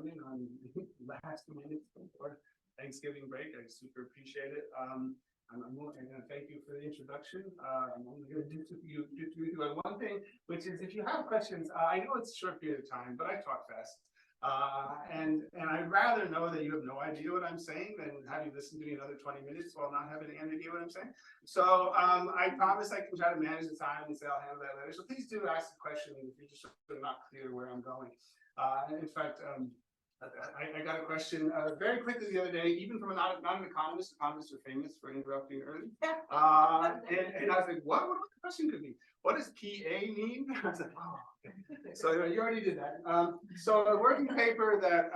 coming on the last minute before Thanksgiving break. I super appreciate it. I'm going to thank you for the introduction. I'm only going to do one thing, which is if you have questions, I know it's a short period of time, but I talk fast. And I'd rather know that you have no idea what I'm saying than have you listen to me another 20 minutes while not having any idea what I'm saying. So I promise I can try to manage the time and say I'll handle that later. So please do ask the question if you're just not clear where I'm going. In fact, I got a question very quickly the other day, even from not an economist. Economists are famous for interrupting early. And I was like, what the question could be? What does PA mean? I was like, oh, okay. So you already did that. So a working paper that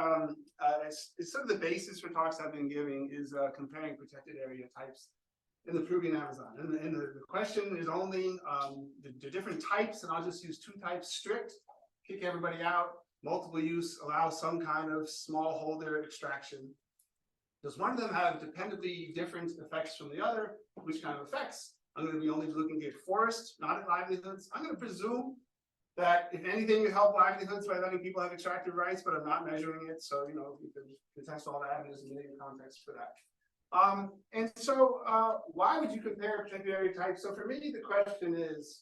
is sort of the basis for talks I've been giving is comparing protected area types in the Peruvian Amazon. And the question is only the different types, and I'll just use two types: strict, kick everybody out; multiple use, allow some kind of smallholder extraction. Does one of them have dependently different effects from the other? Which kind of effects? I'm going to be only looking at forests, not at livelihoods. I'm going to presume that if anything, you help livelihoods by letting people have extractive rights, but I'm not measuring it. So, you know, you can contest all that, and there's a million contexts for that. And so why would you compare protected area types? So for me, the question is,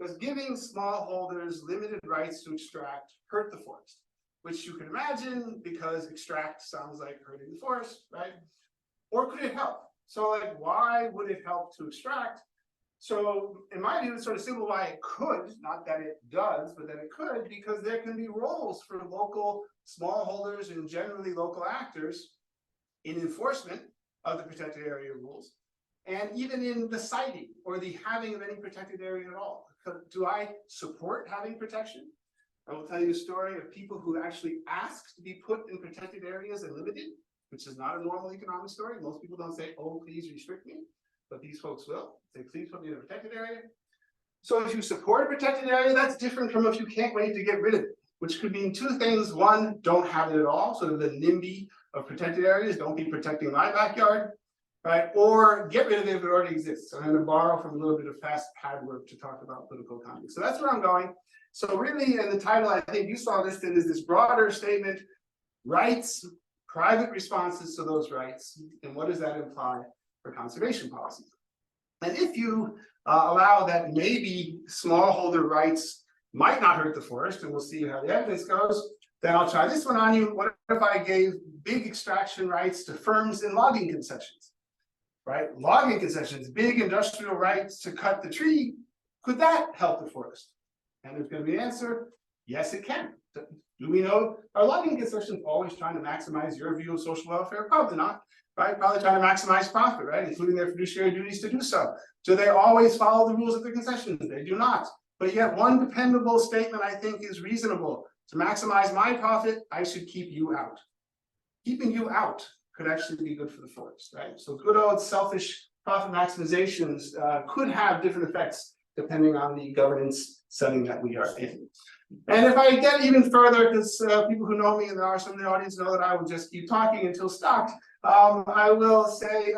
does giving smallholders limited rights to extract hurt the forest? Which you can imagine, because extract sounds like hurting the forest, right? Or could it help? So like, why would it help to extract? So in my view, it's sort of simple why it could, not that it does, but that it could, because there can be roles for local smallholders and generally local actors in enforcement of the protected area rules, and even in the siting or the having of any protected area at all. Do I support having protection? I will tell you a story of people who actually asked to be put in protected areas and limited, which is not a normal economic story. Most people don't say, oh, please restrict me, but these folks will say, please put me in a protected area. So if you support a protected area, that's different from if you can't wait to get rid of it, which could mean two things. One, don't have it at all, sort of the NIMBY of protected areas, don't be protecting my backyard, right? Or get rid of it if it already exists. I'm going to borrow from a little bit of fast pad work to talk about political economy. So that's where I'm going. So really, in the title, I think you saw listed is this broader statement: rights, private responses to those rights, and what does that imply for conservation policy? And if you allow that maybe smallholder rights might not hurt the forest, and we'll see how the evidence goes, then I'll try this one on you. What if I gave big extraction rights to firms in logging concessions, right? Logging concessions, big industrial rights to cut the tree. Could that help the forest? And there's going to be an answer: yes, it can. Do we know, are logging concessions always trying to maximize your view of social welfare? Probably not, right? Probably trying to maximize profit, right? Including their fiduciary duties to do so. Do they always follow the rules of the concessions? They do not. But yet one dependable statement I think is reasonable. To maximize my profit, I should keep you out. Keeping you out could actually be good for the forest, right? So good old selfish profit maximizations could have different effects depending on the governance setting that we are in. And if I get even further, because people who know me, and there are some in the audience, know that I will just keep talking until stopped, I will say,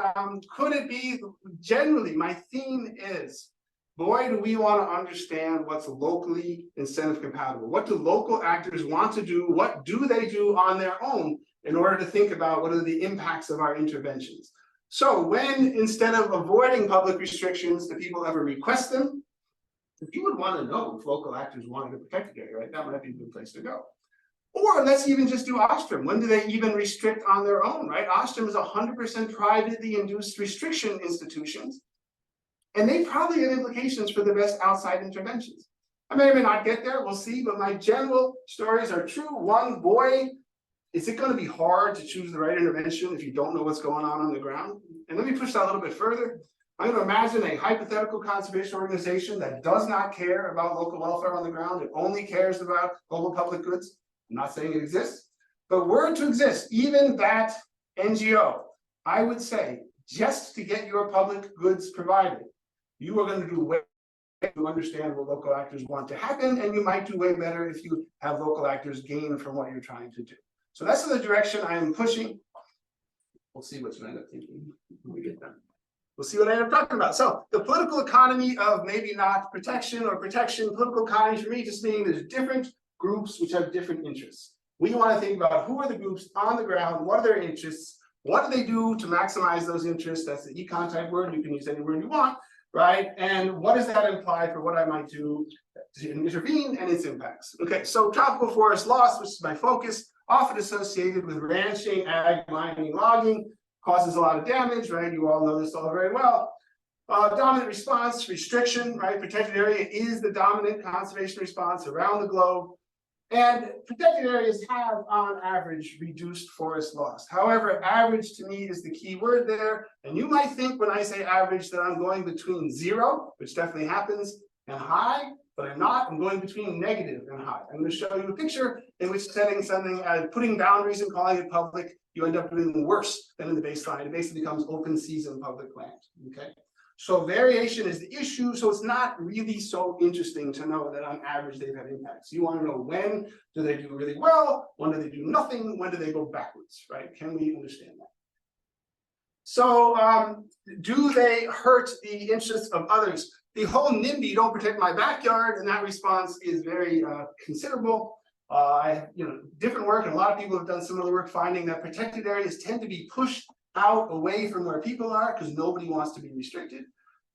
could it be, generally, my theme is, boy, do we want to understand what's locally incentive compatible. What do local actors want to do? What do they do on their own in order to think about what are the impacts of our interventions? So when, instead of avoiding public restrictions, do people ever request them? If you would want to know if local actors wanted a protected area, right, that might be a good place to go. Or let's even just do Ostrom. When do they even restrict on their own, right? Ostrom is 100% privately induced restriction institutions, and they probably have implications for the best outside interventions. I may or may not get there, we'll see, but my general stories are true. One, boy, is it going to be hard to choose the right intervention if you don't know what's going on the ground? And let me push that a little bit further. I'm going to imagine a hypothetical conservation organization that does not care about local welfare on the ground. It only cares about global public goods. I'm not saying it exists, but were it to exist, even that NGO, I would say, just to get your public goods provided, you are going to do way better to understand what local actors want to happen, and you might do way better if you have local actors gain from what you're trying to do. So that's the direction I am pushing. We'll see what you end up thinking when we get done. We'll see what I end up talking about. So the political economy of maybe not protection or protection, political economy for me just meaning there's different groups which have different interests. We want to think about who are the groups on the ground, what are their interests, what do they do to maximize those interests? That's the econ type word. You can use any word you want, right? And what does that imply for what I might do to intervene and its impacts? Okay, so tropical forest loss, which is my focus, often associated with ranching, ag, mining, logging, causes a lot of damage, right? You all know this all very well. Dominant response, restriction, right? Protected area is the dominant conservation response around the globe. And protected areas have, on average, reduced forest loss. However, average to me is the key word there. And you might think when I say average that I'm going between 0, which definitely happens, and high, but I'm not. I'm going between negative and high. I'm going to show you a picture in which setting something as putting boundaries and calling it public, you end up doing worse than in the baseline. It basically becomes open season public land. Okay. So variation is the issue. So it's not really so interesting to know that on average they've had impacts. You want to know when do they do really well, when do they do nothing, when do they go backwards, right? Can we understand that? So do they hurt the interests of others? The whole NIMBY, don't protect my backyard, and that response is very considerable. Different work, and a lot of people have done similar work finding that protected areas tend to be pushed out away from where people are because nobody wants to be restricted,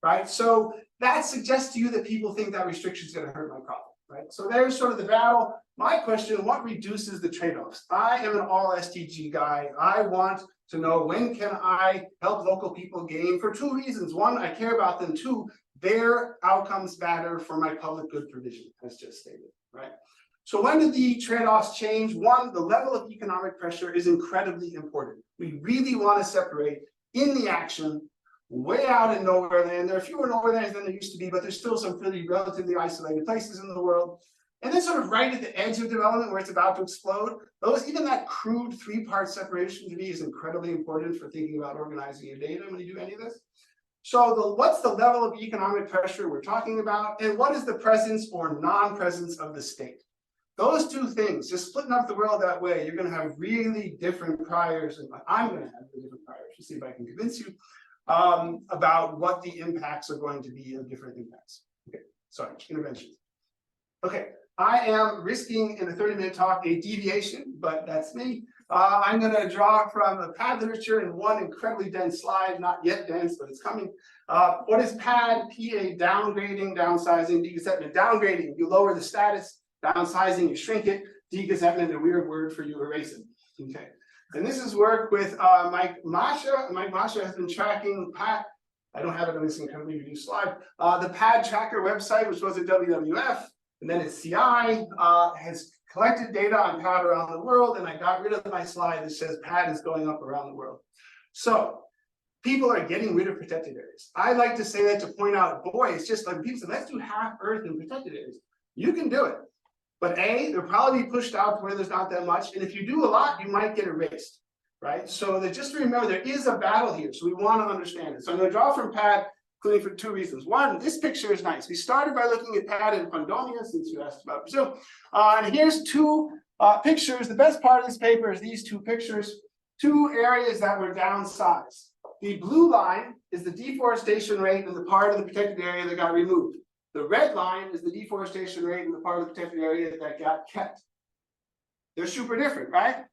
right? So that suggests to you that people think that restriction is going to hurt my problem, right? So there's sort of the battle. My question, what reduces the trade-offs? I am an all SDG guy. I want to know when can I help local people gain for 2 reasons. 1, I care about them. 2, their outcomes matter for my public good provision, as just stated, right? So when do the trade-offs change? 1, the level of economic pressure is incredibly important. We really want to separate in the action, way out in nowhere land. There are fewer nowhere lands than there used to be, but there's still some pretty relatively isolated places in the world. And then sort of right at the edge of development where it's about to explode, even that crude 3-part separation to me is incredibly important for thinking about organizing your data when you do any of this. So what's the level of economic pressure we're talking about? And what is the presence or non-presence of the state? Those 2 things, just splitting up the world that way, you're going to have really different priors, and I'm going to have really different priors to see if I can convince you about what the impacts are going to be of different impacts. Okay, sorry, interventions. Okay, I am risking in a 30-minute talk a deviation, but that's me. I'm going to draw from the PAD literature in one incredibly dense slide, not yet dense, but it's coming. What is PAD? PA, downgrading, downsizing, degazettement. Downgrading, you lower the status. Downsizing, you shrink it. Degazettement, a weird word for you erasing. Okay. And this is work with Mike Masha. Mike Masha has been tracking PAD. I don't have it on this incredibly reduced slide. The PAD tracker website, which was at WWF, and then its CI, has collected data on PAD around the world, and I got rid of my slide that says PAD is going up around the world. So people are getting rid of protected areas. I like to say that to point out, boy, it's just like people say, let's do half Earth in protected areas. You can do it. But A, they'll probably be pushed out to where there's not that much. And if you do a lot, you might get erased, right? So that just remember, there is a battle here. So we want to understand it. So I'm going to draw from PAD, including for 2 reasons. 1, this picture is nice. We started by looking at PAD in Rondônia, since you asked about Brazil. And here's 2 pictures. The best part of this paper is these 2 pictures, 2 areas that were downsized. The blue line is the deforestation rate in the part of the protected area that got removed. The red line is the deforestation rate in the part of the protected area that got kept. They're super different, right?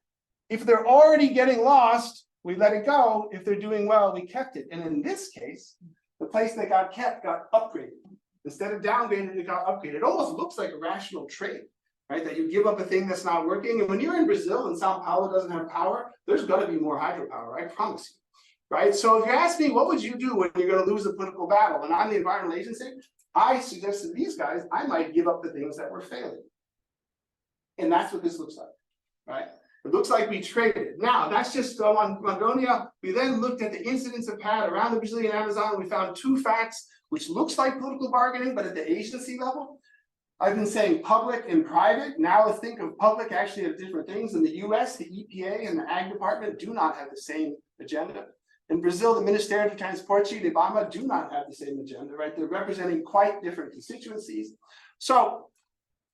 If they're already getting lost, we let it go. If they're doing well, we kept it. And in this case, the place that got kept got upgraded. Instead of downgraded, it got upgraded. It almost looks like a rational trade, right? That you give up a thing that's not working. And when you're in Brazil and Sao Paulo doesn't have power, there's going to be more hydropower, I promise you, right? So if you ask me, what would you do when you're going to lose a political battle? And I'm the environmental agency, I suggested to these guys, I might give up the things that were failing. And that's what this looks like, right? It looks like we traded. Now, that's just on Rondônia. We then looked at the incidence of PAD around the Brazilian Amazon. We found 2 facts, which looks like political bargaining, but at the agency level. I've been saying public and private. Now let's think of public actually as different things. In the US, the EPA and the Ag Department do not have the same agenda. In Brazil, the Ministério de Transporte, the IBAMA, do not have the same agenda, right? They're representing quite different constituencies. So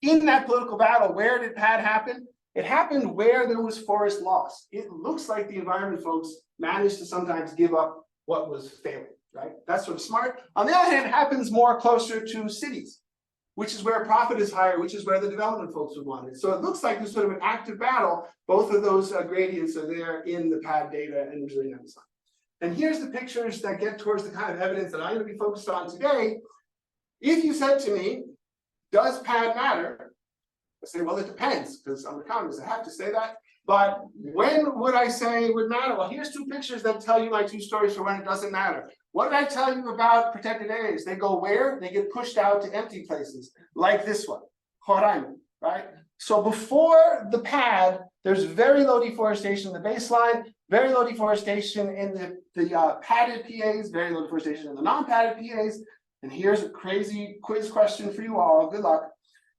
in that political battle, where did PAD happen? It happened where there was forest loss. It looks like the environment folks managed to sometimes give up what was failing, right? That's sort of smart. On the other hand, it happens more closer to cities, which is where profit is higher, which is where the development folks would want it. So it looks like there's sort of an active battle. Both of those gradients are there in the pad data and Brazilian Amazon. And here's the pictures that get towards the kind of evidence that I'm going to be focused on today. If you said to me, does pad matter? I say, well, it depends, because I'm an economist, I have to say that. But when would I say it would matter? Well, here's two pictures that tell you my two stories for when it doesn't matter. What did I tell you about protected areas? They go where? They get pushed out to empty places, like this one, Roraima, right? So before the pad, there's very low deforestation in the baseline, very low deforestation in the padded PAs, very low deforestation in the non-padded PAs. And here's a crazy quiz question for you all. Good luck.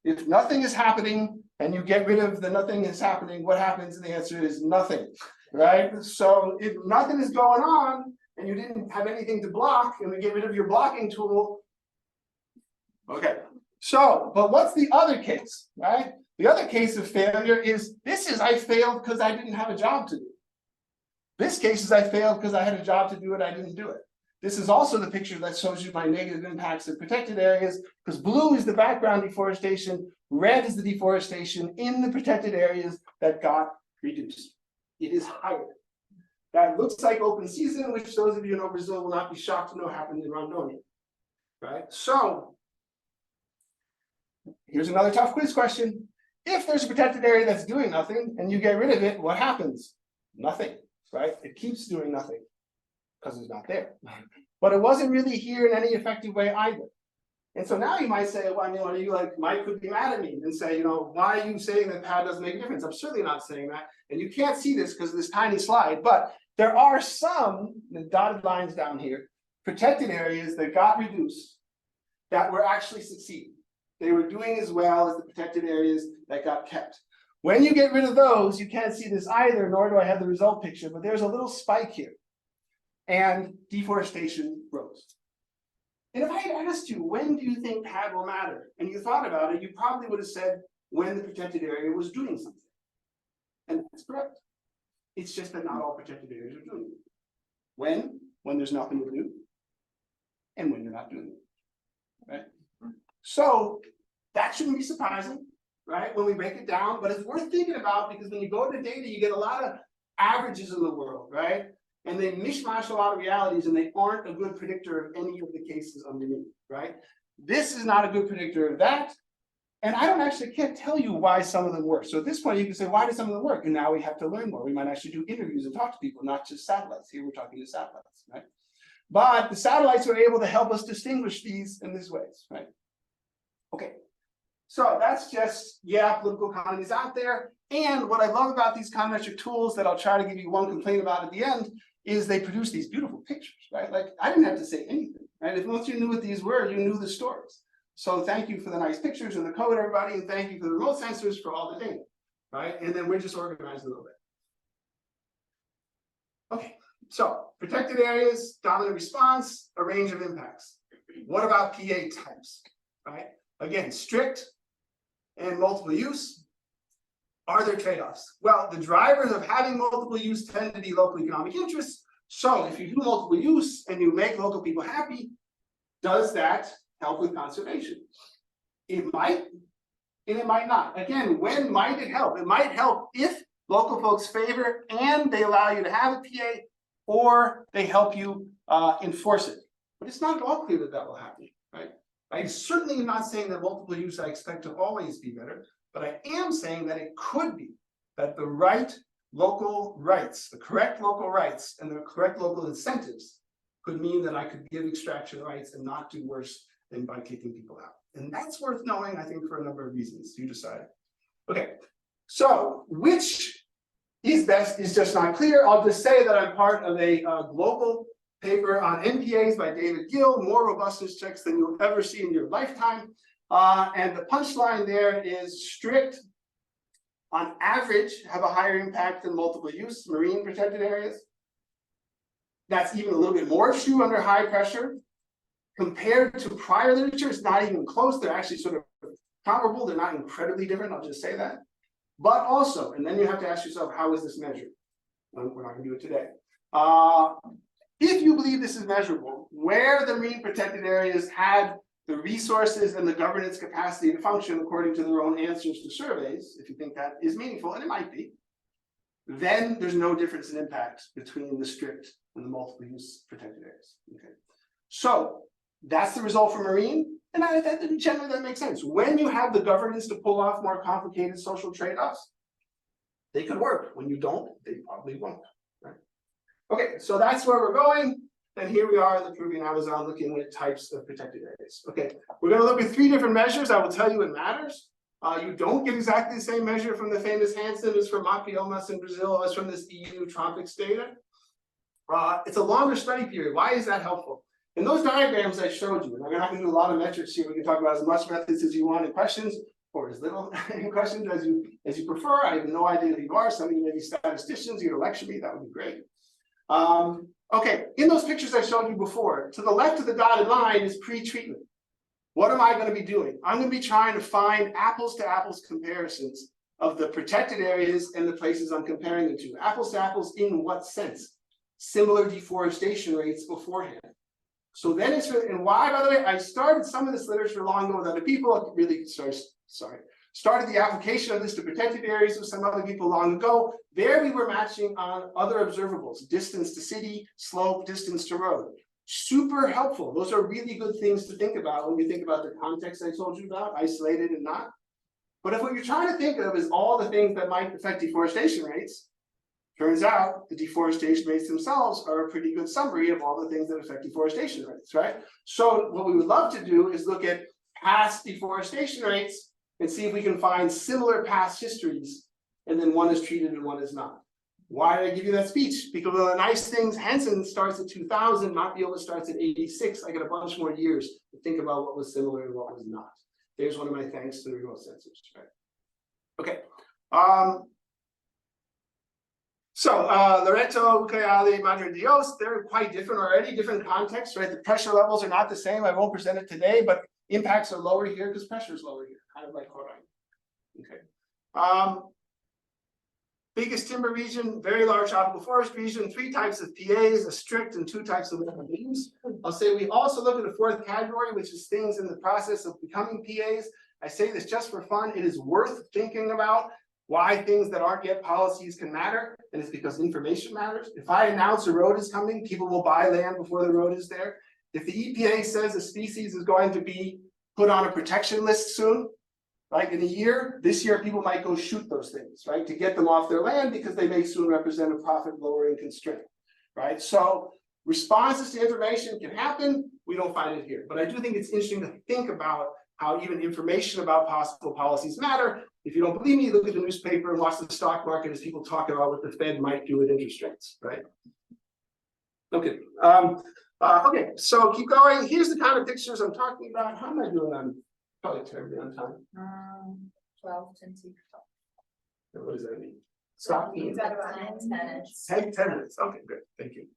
If nothing is happening and you get rid of the nothing is happening, what happens? And the answer is nothing, right? So if nothing is going on and you didn't have anything to block and we get rid of your blocking tool, okay. So, but what's the other case, right? The other case of failure is, this is I failed because I didn't have a job to do. This case is I failed because I had a job to do it, I didn't do it. This is also the picture that shows you my negative impacts of protected areas, because blue is the background deforestation, red is the deforestation in the protected areas that got reduced. It is higher. That looks like open season, which those of you who know Brazil will not be shocked to know happened in Rondônia, right? So here's another tough quiz question. If there's a protected area that's doing nothing and you get rid of it, what happens? Nothing, right? It keeps doing nothing because it's not there. But it wasn't really here in any effective way either. And so now you might say, well, I mean, are you like, Mike could be mad at me and say, you know, why are you saying that pad doesn't make a difference? I'm certainly not saying that. And you can't see this because of this tiny slide, but there are some, the dotted lines down here, protected areas that got reduced that were actually succeeding. They were doing as well as the protected areas that got kept. When you get rid of those, you can't see this either, nor do I have the result picture, but there's a little spike here. And deforestation rose. And if I had asked you, when do you think pad will matter? And you thought about it, you probably would have said when the protected area was doing something. And that's correct. It's just that not all protected areas are doing it. When there's nothing to do, and when you're not doing it, right? So that shouldn't be surprising, right? When we break it down, but it's worth thinking about, because when you go to data, you get a lot of averages in the world, right? And they mishmash a lot of realities, and they aren't a good predictor of any of the cases underneath, right? This is not a good predictor of that. And can't tell you why some of them work. So at this point, you can say, why do some of them work? And now we have to learn more. We might actually do interviews and talk to people, not just satellites. Here we're talking to satellites, right? But the satellites are able to help us distinguish these in these ways, right? Okay. So that's just, yeah, political economy is out there. And what I love about these econometric tools that I'll try to give you one complaint about at the end is they produce these beautiful pictures, right? Like, I didn't have to say anything, right? If once you knew what these were, you knew the stories. So thank you for the nice pictures and the code, everybody, and thank you for the remote sensors for all the data, right? And then we're just organized a little bit. Okay, so protected areas, dominant response, a range of impacts. What about PA types, right? Again, strict and multiple use. Are there trade-offs? Well, the drivers of having multiple use tend to be local economic interests. So if you do multiple use and you make local people happy, does that help with conservation? It might, and it might not. Again, when might it help? It might help if local folks favor and they allow you to have a PA, or they help you enforce it. But it's not at all clear that that will happen, right? I certainly am not saying that multiple use I expect to always be better, but I am saying that it could be, that the right local rights, the correct local rights and the correct local incentives could mean that I could give extraction rights and not do worse than by kicking people out. And that's worth knowing, I think, for a number of reasons. You decide. Okay, so which is best is just not clear. I'll just say that I'm part of a global paper on NPAs by David Gill, more robustness checks than you'll ever see in your lifetime. And the punchline there is strict, on average, have a higher impact than multiple use marine protected areas. That's even a little bit more true under high pressure. Compared to prior literature, it's not even close. They're actually sort of comparable. They're not incredibly different, I'll just say that. But also, and then you have to ask yourself, how is this measured? We're not gonna do it today. If you believe this is measurable, where the marine protected areas had the resources and the governance capacity to function according to their own answers to surveys, if you think that is meaningful, and it might be, then there's no difference in impact between the strict and the multiple use protected areas. Okay, so that's the result for marine, and generally that makes sense. When you have the governance to pull off more complicated social trade-offs, they could work. When you don't, they probably won't. Right? Okay, so that's where we're going. And here we are in the Peruvian Amazon looking at types of protected areas. Okay, we're going to look at 3 different measures. I will tell you it matters. You don't get exactly the same measure from the famous Hansen as from Mapiomas in Brazil as from this EU tropics data. It's a longer study period. Why is that helpful? In those diagrams I showed you, and I'm not going to do a lot of metrics here. We can talk about as much methods as you want in questions, or as little in questions as you prefer. I have no idea who you are. Some of you may be statisticians. You're going to lecture me. That would be great. Okay, in those pictures I showed you before, to the left of the dotted line is pre-treatment. What am I going to be doing? I'm going to be trying to find apples to apples comparisons of the protected areas and the places I'm comparing them to. Apples to apples in what sense? Similar deforestation rates beforehand. So then it's really, and why, by the way, I started some of this literature long ago with other people. It really started the application of this to protected areas with some other people long ago. There we were matching on other observables, distance to city, slope, distance to road. Super helpful. Those are really good things to think about when you think about the context I told you about, isolated and not. But if what you're trying to think of is all the things that might affect deforestation rates, turns out the deforestation rates themselves are a pretty good summary of all the things that affect deforestation rates, right? So what we would love to do is look at past deforestation rates and see if we can find similar past histories, and then one is treated and one is not. Why did I give you that speech? Because one of the nice things, Hansen starts at 2000, Mapiola starts at 86. I got a bunch more years to think about what was similar and what was not. There's one of my thanks to the remote sensors, right? Okay. Loreto, Ucayali, Madre Dios, they're quite different already, different contexts, right? The pressure levels are not the same. I won't present it today, but impacts are lower here because pressure is lower here, kind of like chlorine. Okay. Biggest timber region, very large tropical forest region, 3 types of PAs, a strict and 2 types of liquid beams. I'll say we also look at the 4th category, which is things in the process of becoming PAs. I say this just for fun. It is worth thinking about why things that aren't yet policies can matter, and it's because information matters. If I announce a road is coming, people will buy land before the road is there. If the EPA says a species is going to be put on a protection list soon, like in a year, this year people might go shoot those things, right, to get them off their land because they may soon represent a profit lowering constraint, right? So responses to information can happen. We don't find it here, but I do think it's interesting to think about how even information about possible policies matter. If you don't believe me, look at the newspaper and watch the stock market as people talk about what the Fed might do with interest rates, right? Okay. Okay, so keep going. Here's the kind of pictures I'm talking about. How am I doing on? Probably terribly on time. 12, 10, 6. What does that mean? Stop. 10 minutes. 10 minutes. Okay, good. Thank you.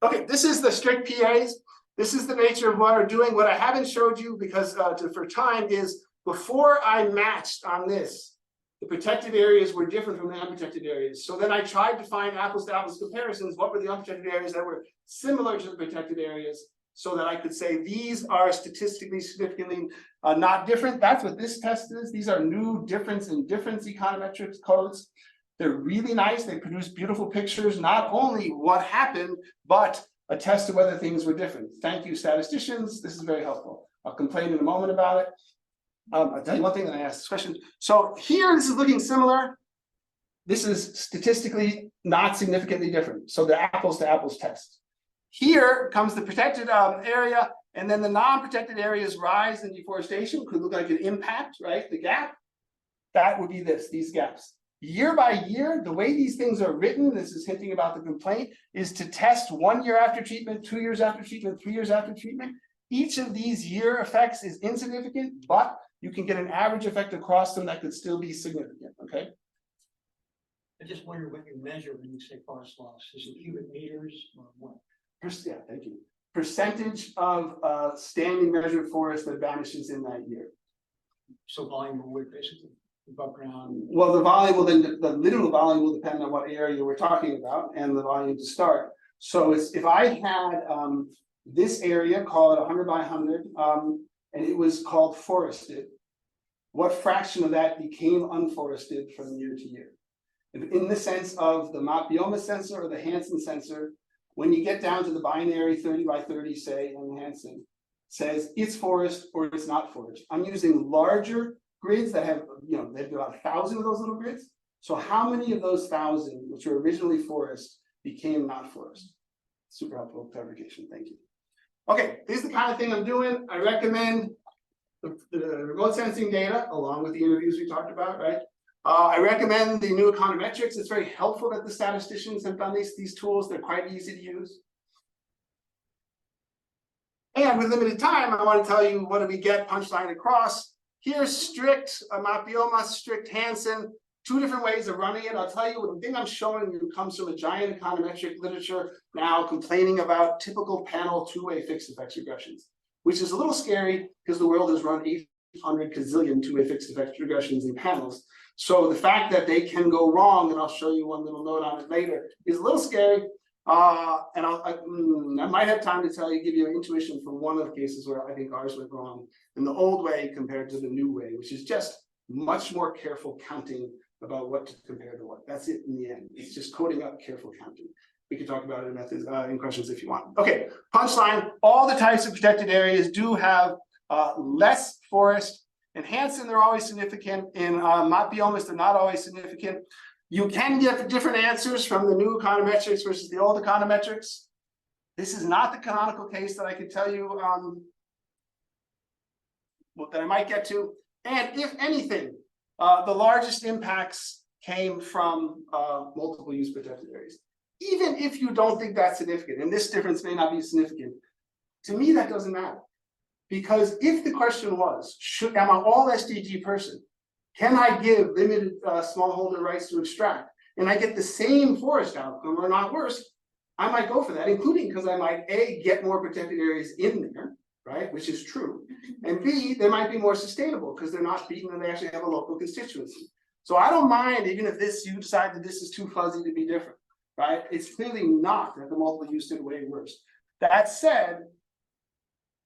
Okay, this is the strict PAs. This is the nature of what we're doing. What I haven't showed you because for time is before I matched on this, the protected areas were different from the unprotected areas. So then I tried to find apples to apples comparisons. What were the unprotected areas that were similar to the protected areas, so that I could say these are statistically significantly not different. That's what this test is. These are new difference in difference econometrics codes. They're really nice. They produce beautiful pictures, not only what happened, but a test of whether things were different. Thank you, statisticians. This is very helpful. I'll complain in a moment about it. I'll tell you one thing that I asked this question. So here, this is looking similar. This is statistically not significantly different. So the apples to apples test. Here comes the protected area, and then the non-protected areas rise in deforestation. Could look like an impact, right? The gap. That would be this, these gaps. Year by year, the way these things are written, this is hinting about the complaint, is to test 1 year after treatment, 2 years after treatment, 3 years after treatment. Each of these year effects is insignificant, but you can get an average effect across them that could still be significant, okay? I just wonder what you measure when you say forest loss. Is it cubic meters or what? Yeah, thank you. Percentage of standing measured forest that vanishes in that year. So volume of wood basically above ground. Well, the volume will then, the literal volume will depend on what area we're talking about and the volume to start. So it's, if I had this area, call it 100 by 100, and it was called forested. What fraction of that became unforested from year to year? In the sense of the Mappioma sensor or the Hansen sensor, when you get down to the binary 30 by 30, say, in Hansen, says it's forest or it's not forest. I'm using larger grids that have, they've got 1,000 of those little grids. So how many of those 1,000, which were originally forest, became not forest? Super helpful clarification, thank you. Okay, this is the kind of thing I'm doing. I recommend the remote sensing data, along with the interviews we talked about, right? I recommend the new econometrics. It's very helpful that the statisticians have done these tools. They're quite easy to use. And with limited time, I want to tell you what do we get punchline across. Here's strict Mappioma, strict Hansen, two different ways of running it. I'll tell you, the thing I'm showing you comes from a giant econometric literature now complaining about typical panel two-way fixed effects regressions, which is a little scary because the world has run 800 gazillion two-way fixed effects regressions in panels. So the fact that they can go wrong, and I'll show you one little note on it later, is a little scary. And I might have time to give you an intuition for one of the cases where I think ours went wrong in the old way compared to the new way, which is just much more careful counting about what to compare to what. That's it in the end. It's just coding up careful counting. We can talk about it in methods in questions if you want. Okay, punchline, all the types of protected areas do have less forest. In Hansen, they're always significant. In Mappiomas, they're not always significant. You can get different answers from the new econometrics versus the old econometrics. This is not the canonical case that I could tell you that I might get to. And if anything, the largest impacts came from multiple use protected areas. Even if you don't think that's significant, and this difference may not be significant, to me that doesn't matter. Because if the question was, am I all SDG person? Can I give limited smallholder rights to extract? And I get the same forest outcome or not worse, I might go for that, including because I might A, get more protected areas in there, right? Which is true. And B, they might be more sustainable because they're not beaten and they actually have a local constituency. So I don't mind even if you decide that this is too fuzzy to be different, right? It's clearly not that the multiple use did way worse. That said,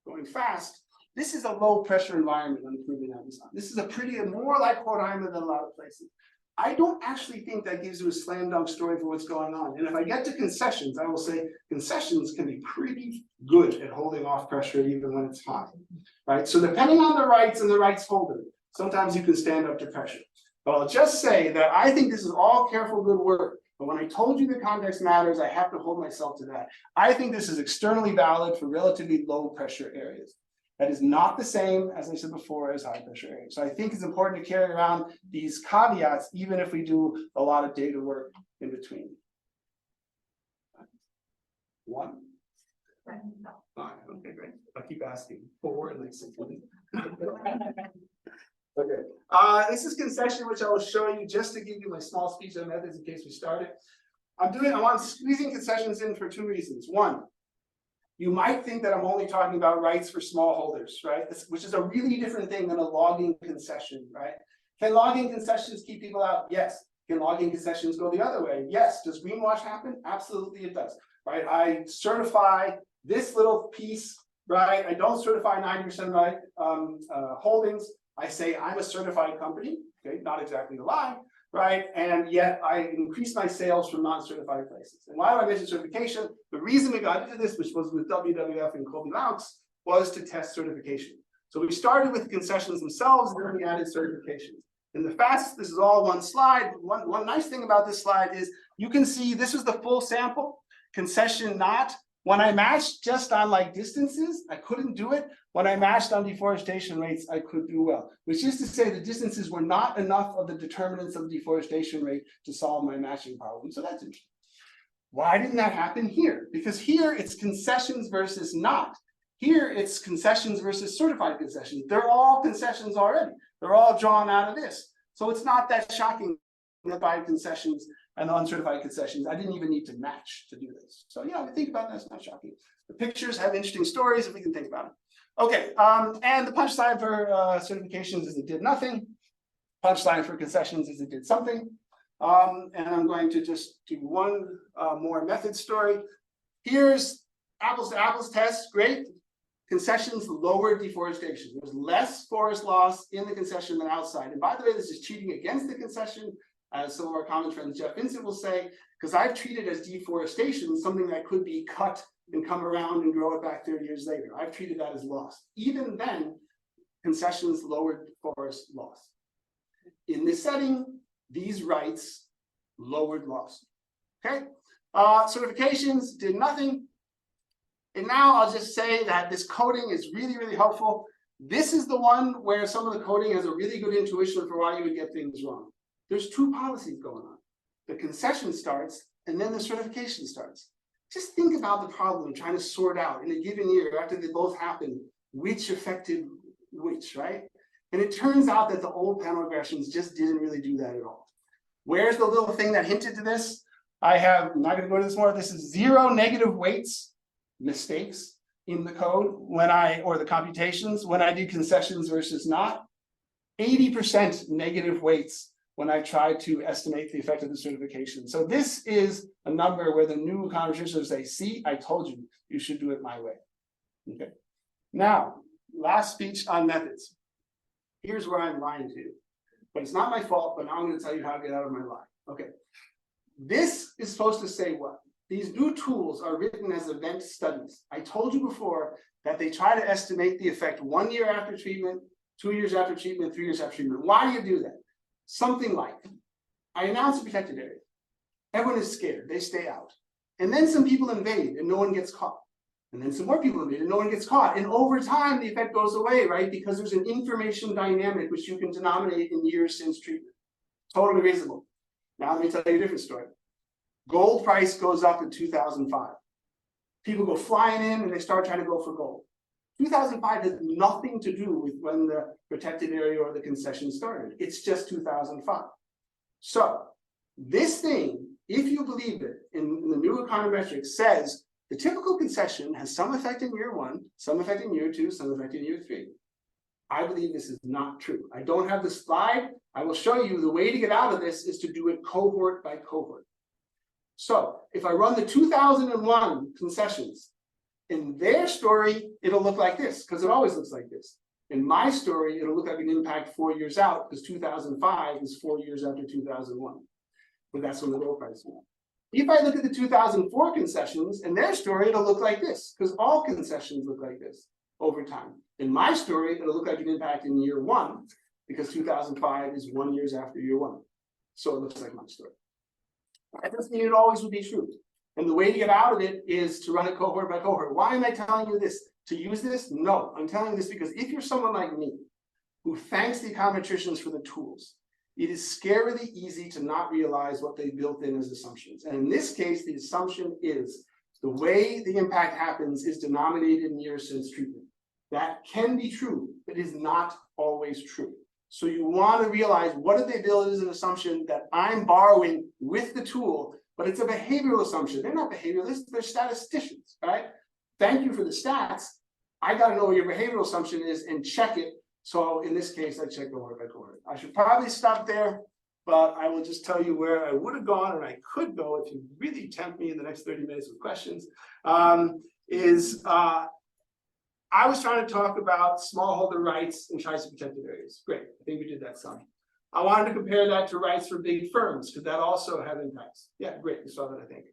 going fast, this is a low pressure environment on the Peruvian Amazon. This is a more like Roraima than a lot of places. I don't actually think that gives you a slam dunk story for what's going on. And if I get to concessions, I will say concessions can be pretty good at holding off pressure even when it's high, right? So depending on the rights and the rights holder, sometimes you can stand up to pressure. But I'll just say that I think this is all careful, good work. But when I told you the context matters, I have to hold myself to that. I think this is externally valid for relatively low pressure areas. That is not the same, as I said before, as high pressure areas. So I think it's important to carry around these caveats, even if we do a lot of data work in between. 1. 5. Okay, great. I'll keep asking. 4 and like 6. Okay. This is concession, which I will show you just to give you my small speech on methods in case we start it. I want squeezing concessions in for 2 reasons. 1, you might think that I'm only talking about rights for smallholders, right? Which is a really different thing than a logging concession, right? Can logging concessions keep people out? Yes. Can logging concessions go the other way? Yes. Does greenwash happen? Absolutely it does, right? I certify this little piece, right? I don't certify 90% of my holdings. I say I'm a certified company, okay? Not exactly a lie, right? And yet I increase my sales from non-certified places. And why do I mention certification? The reason we got into this, which was with WWF and Colby Laux, was to test certification. So we started with the concessions themselves, and then we added certifications. In the fast, this is all one slide. One nice thing about this slide is you can see this was the full sample, concession not. When I matched just on like distances, I couldn't do it. When I matched on deforestation rates, I could do well, which is to say the distances were not enough of the determinants of the deforestation rate to solve my matching problem. So that's interesting. Why didn't that happen here? Because here it's concessions versus not. Here it's concessions versus certified concessions. They're all concessions already. They're all drawn out of this. So it's not that shocking that by concessions and uncertified concessions, I didn't even need to match to do this. So yeah, we think about that, it's not shocking. The pictures have interesting stories if we can think about it. Okay, and the punchline for certifications is it did nothing. Punchline for concessions is it did something. And I'm going to just do one more method story. Here's apples to apples test, great. Concessions lowered deforestation. There's less forest loss in the concession than outside. And by the way, this is cheating against the concession, as some of our common friends, Jeff Vincent will say, because I've treated as deforestation something that could be cut and come around and grow it back 30 years later. I've treated that as loss. Even then, concessions lowered forest loss. In this setting, these rights lowered loss. Okay, certifications did nothing. And now I'll just say that this coding is really, really helpful. This is the one where some of the coding has a really good intuition for why you would get things wrong. There's two policies going on. The concession starts and then the certification starts. Just think about the problem trying to sort out in a given year after they both happen, which affected which, right? And it turns out that the old panel regressions just didn't really do that at all. Where's the little thing that hinted to this? I'm not going to go to this more. This is 0 negative weights mistakes in the code or the computations when I do concessions versus not. 80% negative weights when I try to estimate the effect of the certification. So this is a number where the new conversations say, see, I told you, you should do it my way. Okay. Now, last speech on methods. Here's where I'm lying to you. But it's not my fault, but now I'm going to tell you how to get out of my lie. Okay. This is supposed to say what? These new tools are written as event studies. I told you before that they try to estimate the effect 1 year after treatment, 2 years after treatment, 3 years after treatment. Why do you do that? Something like, I announce a protected area. Everyone is scared, they stay out. And then some people invade and no one gets caught. And then some more people invade and no one gets caught. And over time, the effect goes away, right? Because there's an information dynamic which you can denominate in years since treatment. Totally reasonable. Now let me tell you a different story. Gold price goes up in 2005. People go flying in and they start trying to go for gold. 2005 has nothing to do with when the protected area or the concession started. It's just 2005. So this thing, if you believe it, in the new econometrics says the typical concession has some effect in year 1, some effect in year 2, some effect in year 3. I believe this is not true. I don't have the slide. I will show you the way to get out of this is to do it cohort by cohort. So if I run the 2001 concessions, in their story, it'll look like this, because it always looks like this. In my story, it'll look like an impact 4 years out, because 2005 is 4 years after 2001. But that's when the gold price went. If I look at the 2004 concessions, in their story, it'll look like this, because all concessions look like this over time. In my story, it'll look like an impact in year 1, because 2005 is 1 year after year 1. So it looks like my story. That doesn't mean it always will be true. And the way to get out of it is to run it cohort by cohort. Why am I telling you this? To use this? No, I'm telling you this because if you're someone like me, who thanks the econometricians for the tools, it is scarily easy to not realize what they built in as assumptions. And in this case, the assumption is the way the impact happens is denominated in years since treatment. That can be true, but is not always true. So you want to realize what did they build as an assumption that I'm borrowing with the tool, but it's a behavioral assumption. They're not behavioralists, they're statisticians, right? Thank you for the stats. I got to know what your behavioral assumption is and check it. So in this case, I check cohort by cohort. I should probably stop there, but I will just tell you where I would have gone and I could go if you really tempt me in the next 30 minutes with questions. I was trying to talk about smallholder rights in tries to protected areas. Great, I think we did that some. I wanted to compare that to rights for big firms because that also have impacts. Yeah, great, we saw that, I think.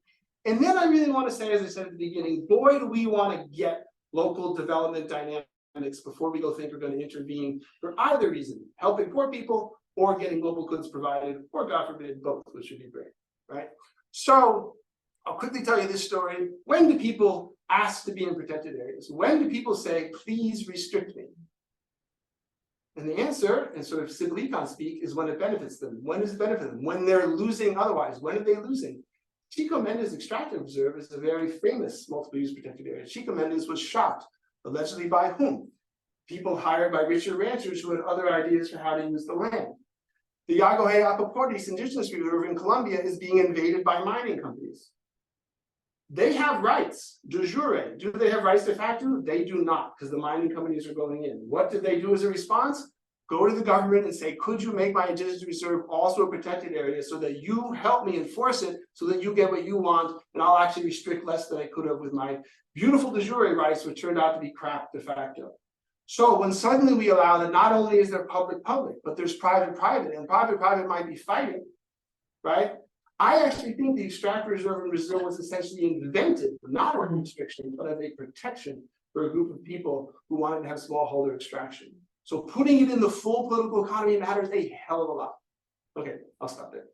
And then I really want to say, as I said at the beginning, boy, do we want to get local development dynamics before we go think we're going to intervene for either reason, helping poor people or getting global goods provided, or God forbid, both, which would be great, right? So I'll quickly tell you this story. When do people ask to be in protected areas? When do people say, please restrict me? And the answer, in sort of civil econ speak, is when it benefits them. When does it benefit them? When they're losing otherwise. When are they losing? Chico Mendes Extractive Reserve is a very famous multiple use protected area. Chico Mendes was shot, allegedly by whom? People hired by richer ranchers who had other ideas for how to use the land. The Yagué Apaporis Indigenous Reserve in Colombia is being invaded by mining companies. They have rights, de jure. Do they have rights de facto? They do not, because the mining companies are going in. What did they do as a response? go to the government and say, could you make my indigenous reserve also a protected area so that you help me enforce it so that you get what you want, and I'll actually restrict less than I could have with my beautiful de jure rights, which turned out to be crap de facto. So when suddenly we allow that, not only is there public, but there's private, and private might be fighting, right? I actually think the extractive reserve in Brazil was essentially invented, not as a restriction, but as a protection for a group of people who wanted to have smallholder extraction. So putting it in the full political economy matters a hell of a lot. Okay, I'll stop there.